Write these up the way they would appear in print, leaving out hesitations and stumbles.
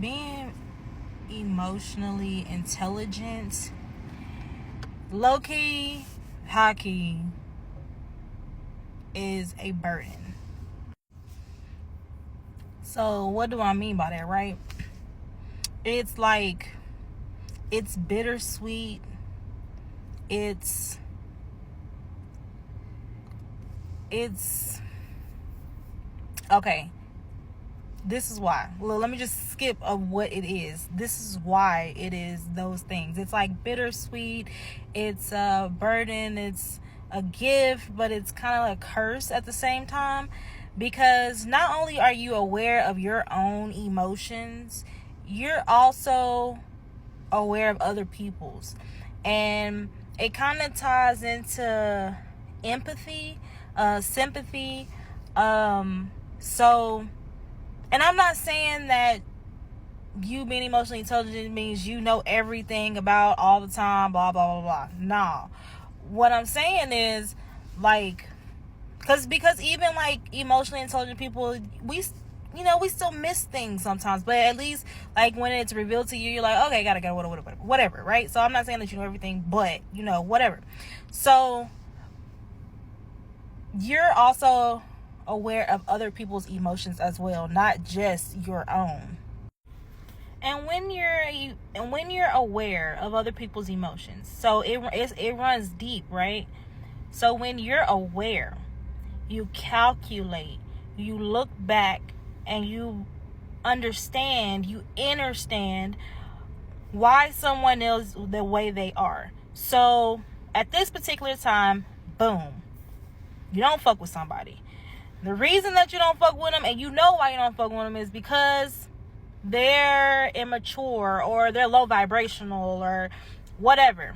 being emotionally intelligent, low-key, high-key, is a burden. So what do I mean by that, right? It's like, it's bittersweet. It's okay. This is why. Well, let me just skip of what it is. This is why it is those things. It's like bittersweet. It's a burden. It's a gift, but it's kind of like a curse at the same time, because not only are you aware of your own emotions, you're also aware of other people's. And it kind of ties into empathy, sympathy. So, and I'm not saying that you being emotionally intelligent means you know everything about all the time, blah, blah, blah, blah. No. What I'm saying is, like, because even like emotionally intelligent people, we still miss things sometimes, but at least like when it's revealed to you, you're like, okay, gotta go, whatever, right? So I'm not saying that you know everything, but whatever. So you're also aware of other people's emotions as well, not just your own. And when you're aware of other people's emotions, so it runs deep, right? So when you're aware, you calculate, you look back, and you understand why someone is the way they are. So at this particular time, boom, you don't fuck with somebody. The reason that you don't fuck with them, and you know why you don't fuck with them, is because they're immature, or they're low vibrational, or whatever.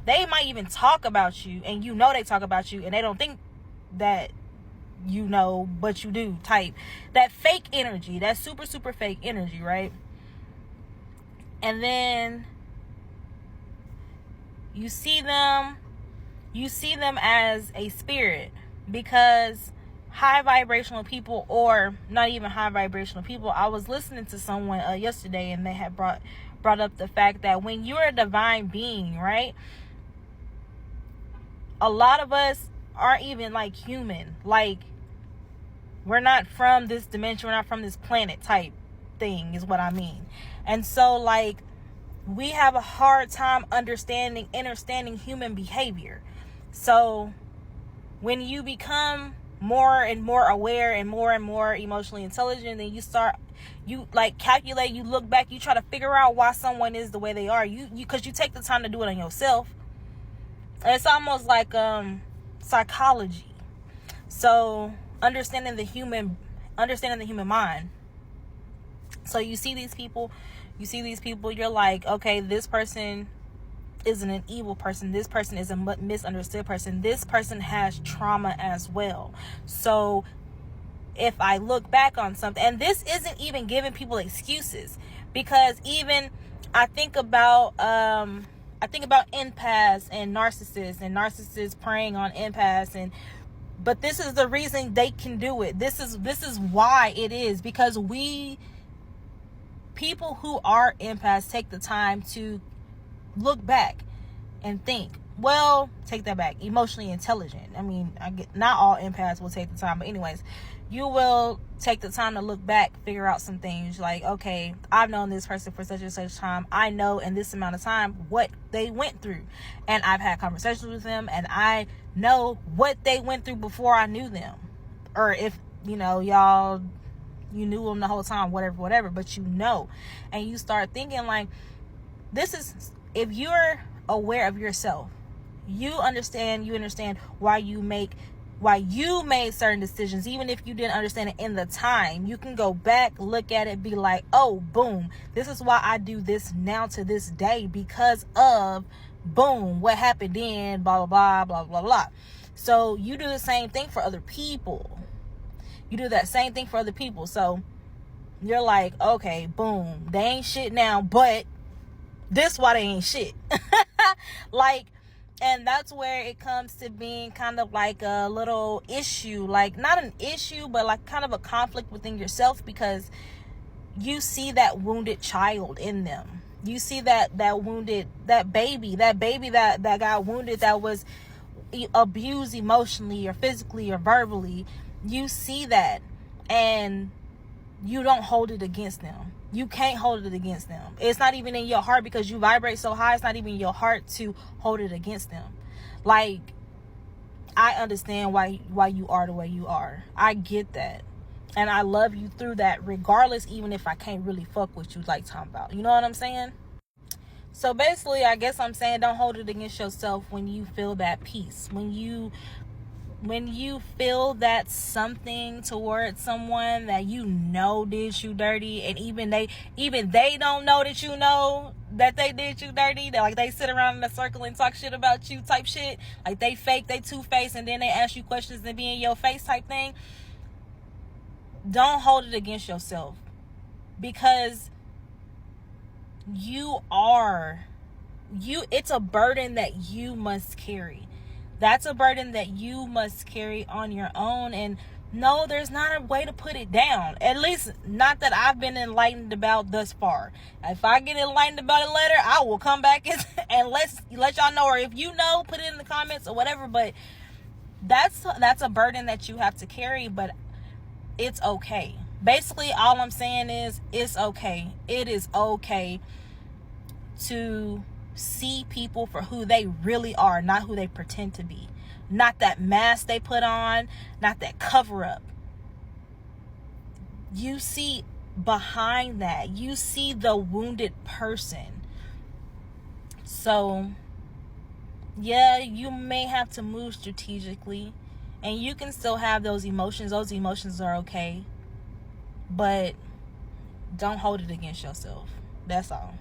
They might even talk about you, and they talk about you, and they don't think that but you do, type. That fake energy, that super, super fake energy, right? And then you see them as a spirit, because high vibrational people, or not even high vibrational people, I was listening to someone yesterday, and they had brought up the fact that when you're a divine being, right, a lot of us aren't even like human. Like, we're not from this dimension, we're not from this planet type thing, is what I mean. And so, like, we have a hard time understanding human behavior. So when you become more and more aware and more emotionally intelligent, then you like calculate, you look back, you try to figure out why someone is the way they are. Because you take the time to do it on yourself. And it's almost like psychology. So understanding the human mind. So you see these people, you're like, okay, this person isn't an evil person. This person is a misunderstood person. This person has trauma as well. So if I look back on something, and this isn't even giving people excuses, because even I think about empaths and narcissists preying on empaths, but this is the reason they can do it. This is why it is, because people who are empaths take the time to look back and think. Well, take that back. Emotionally intelligent. I mean, not all empaths will take the time, but anyways, you will take the time to look back, figure out some things, like, okay, I've known this person for such and such time. I know in this amount of time what they went through, and I've had conversations with them, and I know what they went through before I knew them, or if y'all, you knew them the whole time, whatever, but and you start thinking like, if you're aware of yourself, you understand why you made certain decisions. Even if you didn't understand it in the time, you can go back, look at it, be like, oh, boom, this is why I do this now to this day, because of, boom, what happened then, blah, blah, blah, blah, blah, blah. So you do the same thing for other people. So you're like, okay, boom, they ain't shit now, but this why they ain't shit. Like, and that's where it comes to being kind of like a little issue, like not an issue, but like kind of a conflict within yourself, because you see that wounded child in them. You see that wounded, that baby that got wounded, that was abused emotionally or physically or verbally. You see that, and you don't hold it against them. You can't hold it against them. It's not even in your heart, because you vibrate so high. It's not even in your heart to hold it against them. Like, I understand why you are the way you are. I get that. And I love you through that, regardless, even if I can't really fuck with you, like talking about. You know what I'm saying? So basically, I guess I'm saying, don't hold it against yourself when you feel that peace. When you feel that something towards someone that you know did you dirty, and even they don't know that you know that they did you dirty. That, like, they sit around in a circle and talk shit about you type shit. Like, they fake, they two-faced, and then they ask you questions and be in your face type thing. Don't hold it against yourself, because it's a burden that you must carry. That's a burden that you must carry on your own. And no, there's not a way to put it down. At least not that I've been enlightened about thus far. If I get enlightened about it later, I will come back and let y'all know. Or if you know, put it in the comments or whatever. But that's a burden that you have to carry. But it's okay. Basically, all I'm saying is, it's okay. It is okay to see people for who they really are, not who they pretend to be. Not that mask they put on, not that cover up. You see behind that. You see the wounded person. So, yeah, you may have to move strategically, and you can still have those emotions. Those emotions are okay. But don't hold it against yourself. That's all.